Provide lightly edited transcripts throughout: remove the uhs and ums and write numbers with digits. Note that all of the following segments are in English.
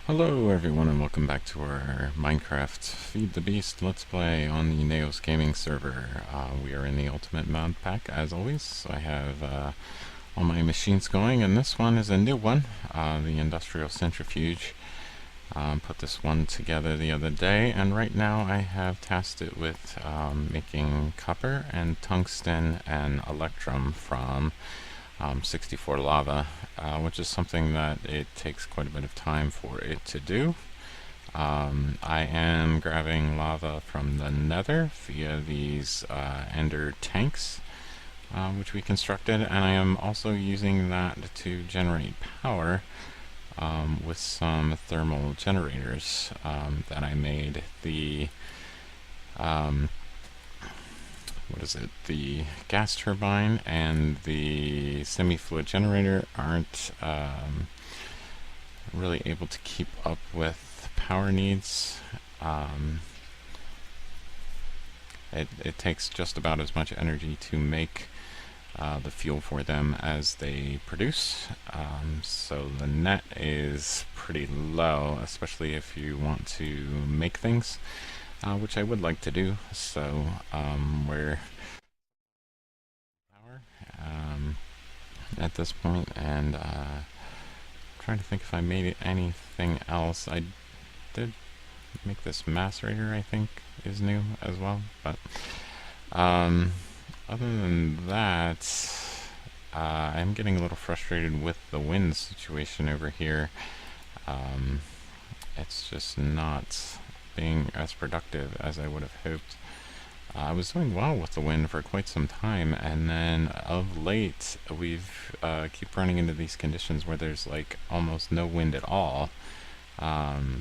Hello everyone and welcome back to our Minecraft Feed the Beast Let's Play on the Naoisgaming server. We are in the Ultimate Mod Pack as always. So I have all my machines going, and this one is a new one, the Industrial Centrifuge. Put this one together the other day, and right now I have tasked it with making copper and tungsten and electrum from 64 lava, which is something that it takes quite a bit of time for it to do. I am grabbing lava from the nether via these ender tanks, which we constructed, and I am also using that to generate power with some thermal generators that I made. The gas turbine and the semi-fluid generator aren't really able to keep up with power needs. It takes just about as much energy to make the fuel for them as they produce, so the net is pretty low, especially if you want to make things, which I would like to do. So we're power at this point, and trying to think if I made anything else. I did make this macerator, I think is new as well, but other than that, I'm getting a little frustrated with the wind situation over here. It's just not being as productive as I would have hoped. I was doing well with the wind for quite some time, and then of late we've keep running into these conditions where there's like almost no wind at all.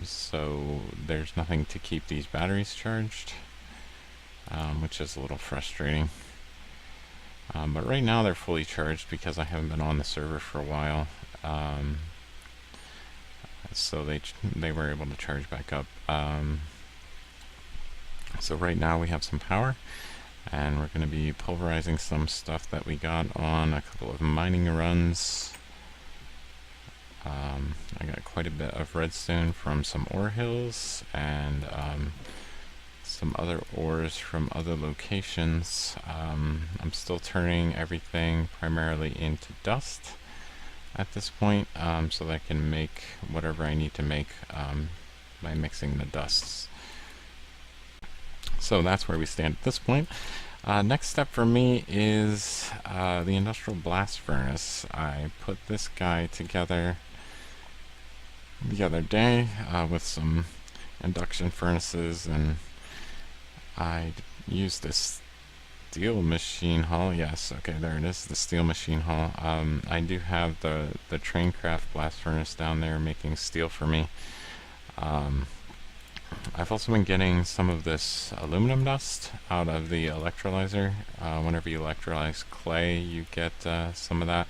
So there's nothing to keep these batteries charged, which is a little frustrating. But right now they're fully charged because I haven't been on the server for a while. So they were able to charge back up. So right now we have some power, and we're going to be pulverizing some stuff that we got on a couple of mining runs. I got quite a bit of redstone from some ore hills, and some other ores from other locations. I'm still turning everything primarily into dust at this point, so that I can make whatever I need to make by mixing the dusts. So that's where we stand at this point. Next step for me is the industrial blast furnace. I put this guy together the other day with some induction furnaces, and I used this steel machine hull. Yes, okay, there it is, the steel machine hull. I do have the Traincraft blast furnace down there making steel for me. I've also been getting some of this aluminum dust out of the electrolyzer. Whenever you electrolyze clay, you get some of that.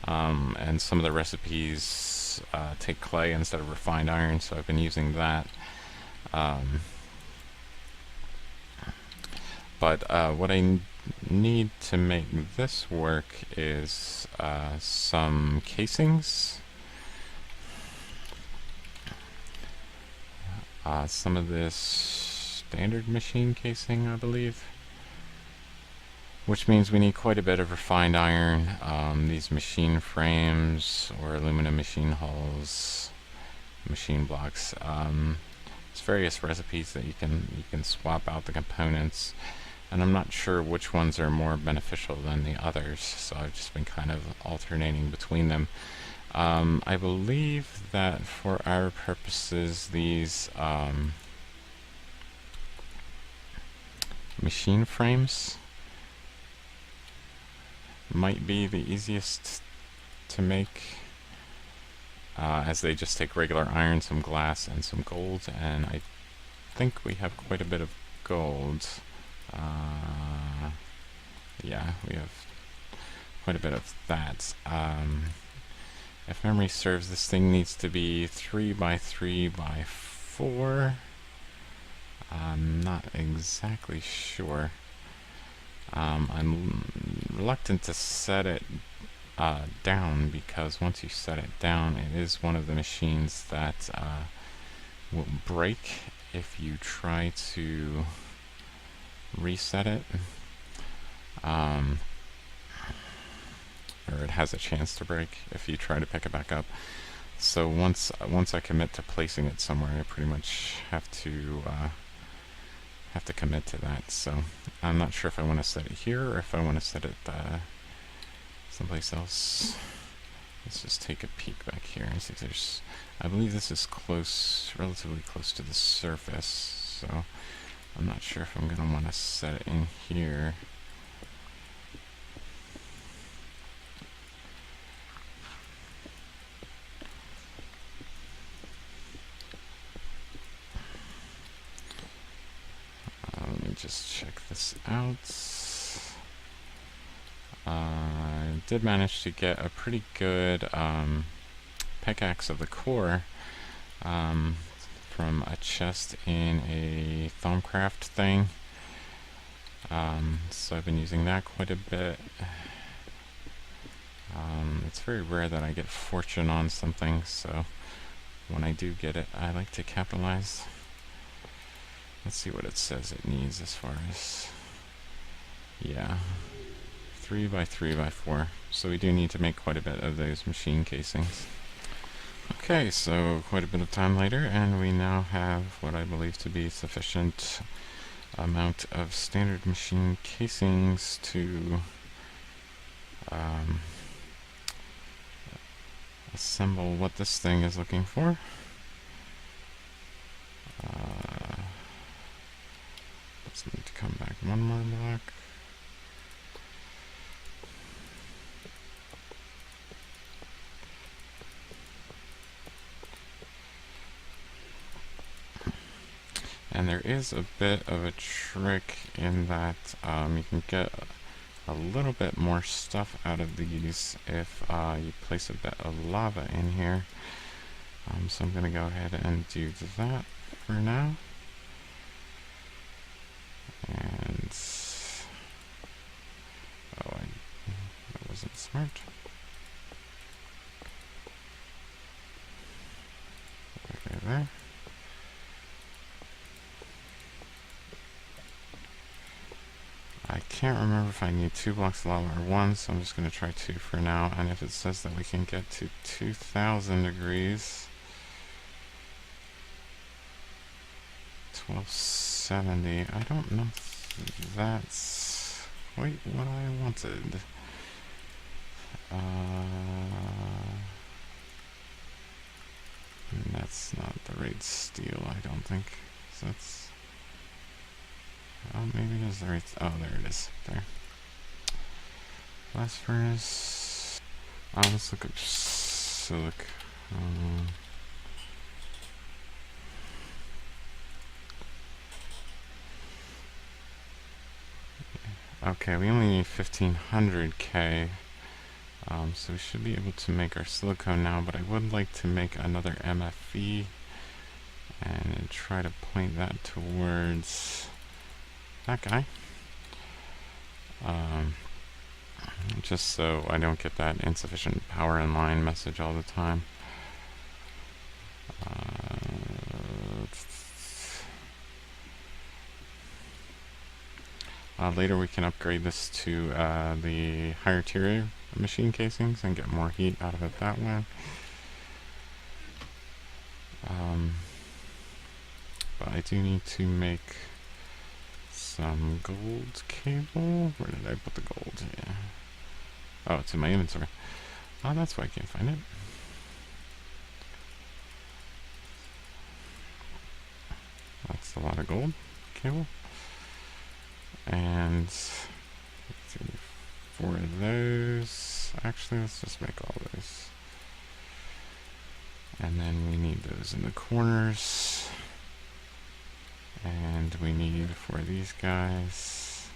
And some of the recipes take clay instead of refined iron, so I've been using that. But what I need to make this work is some casings. Some of this standard machine casing, I believe, which means we need quite a bit of refined iron. These machine frames or aluminum machine hulls, machine blocks. There's various recipes that you can swap out the components, and I'm not sure which ones are more beneficial than the others, so I've just been kind of alternating between them. I believe that for our purposes, these machine frames might be the easiest to make, as they just take regular iron, some glass, and some gold, and I think we have quite a bit of gold. Yeah, we have quite a bit of that. If memory serves, this thing needs to be 3 by 3 by 4. I'm not exactly sure. I'm reluctant to set it down, because once you set it down, it is one of the machines that will break if you try to reset it. Or it has a chance to break if you try to pick it back up. So once I commit to placing it somewhere, I pretty much have to commit to that. So I'm not sure if I want to set it here or if I want to set it someplace else. Let's just take a peek back here and see if there's. I believe this is close, relatively close to the surface. So I'm not sure if I'm going to want to set it in here. Let me just check this out. I did manage to get a pretty good pickaxe of the core from a chest in a Thaumcraft thing. So I've been using that quite a bit. It's very rare that I get fortune on something, so when I do get it, I like to capitalize. Let's see what it says it needs as far as, yeah, 3 by 3 by 4. So we do need to make quite a bit of those machine casings. Okay, so quite a bit of time later, and we now have what I believe to be sufficient amount of standard machine casings to assemble what this thing is looking for. Let's need to come back one more block. And there is a bit of a trick in that you can get a little bit more stuff out of these if you place a bit of lava in here. So I'm going to go ahead and do that for now. And that wasn't smart. Okay, there. I can't remember if I need 2 blocks of lava or 1, so I'm just going to try 2 for now. And if it says that we can get to 2000 degrees, 1270, I don't know if that's quite what I wanted. And that's not the right steel, I don't think. So that's... Oh, maybe it is the right... Oh, there it is. There. Blast furnace. Let's look up silic. Okay, we only need 1500K. So we should be able to make our silicone now, but I would like to make another MFE and try to point that towards that guy. Just so I don't get that insufficient power in line message all the time. Later we can upgrade this to the higher tier machine casings and get more heat out of it that way. But I do need to make some gold cable. Where did I put the gold? Yeah. Oh, it's in my inventory. Oh, that's why I can't find it. That's a lot of gold cable. And let's see, 4 of those. Actually, let's just make all those. And then we need those in the corners. And we need for these guys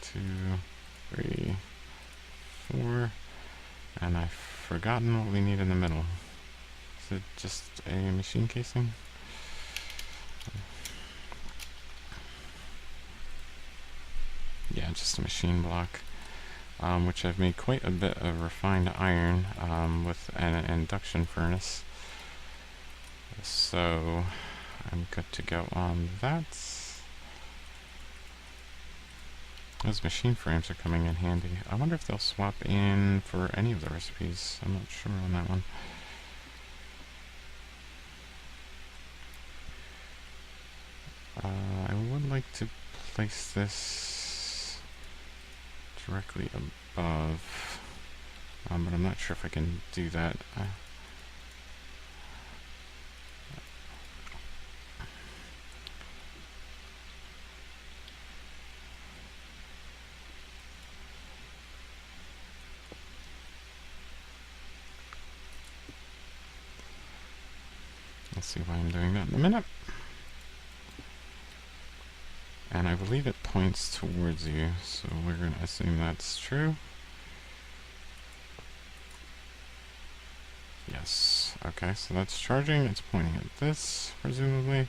2, 3, 4. And I've forgotten what we need in the middle. Is it just a machine casing? Yeah, just a machine block. which I've made quite a bit of refined iron with an induction furnace. So I'm good to go on that. Those machine frames are coming in handy. I wonder if they'll swap in for any of the recipes. I'm not sure on that one. I would like to place this directly above, but I'm not sure if I can do that. Let's see why I'm doing that in a minute. And I believe it points towards you, so we're going to assume that's true. Yes. Okay, so that's charging. It's pointing at this, presumably.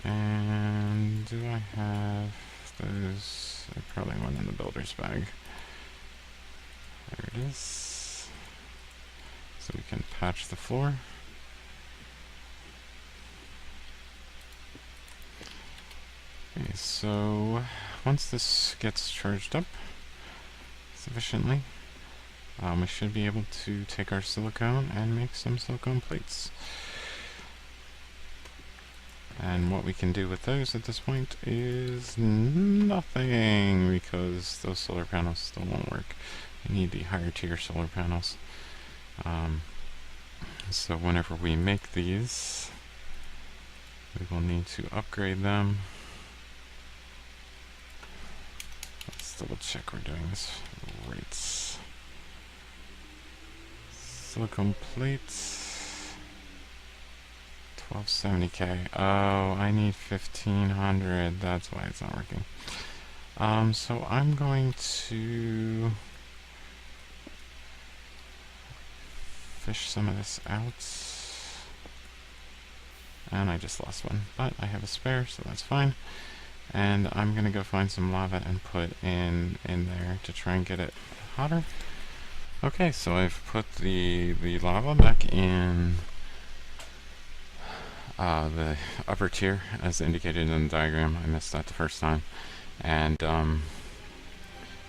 And do I have those? I probably went in the builder's bag. There it is. So we can patch the floor. Okay, so once this gets charged up sufficiently, we should be able to take our silicone and make some silicone plates. And what we can do with those at this point is nothing, because those solar panels still won't work. We need the higher tier solar panels. So whenever we make these, we will need to upgrade them. Let's double check we're doing this right. Silicone plates, 1270K. Oh, I need 1500. That's why it's not working. So I'm going to fish some of this out. And I just lost one, but I have a spare, so that's fine. And I'm gonna go find some lava and put in there to try and get it hotter. Okay, so I've put the lava back in the upper tier as indicated in the diagram. I missed that the first time. And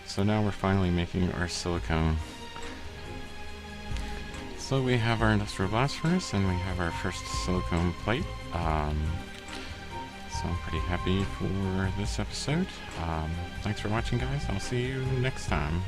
so now we're finally making our silicone. So we have our industrial blast furnace and we have our first silicone plate. So I'm pretty happy for this episode. Thanks for watching, guys. I'll see you next time.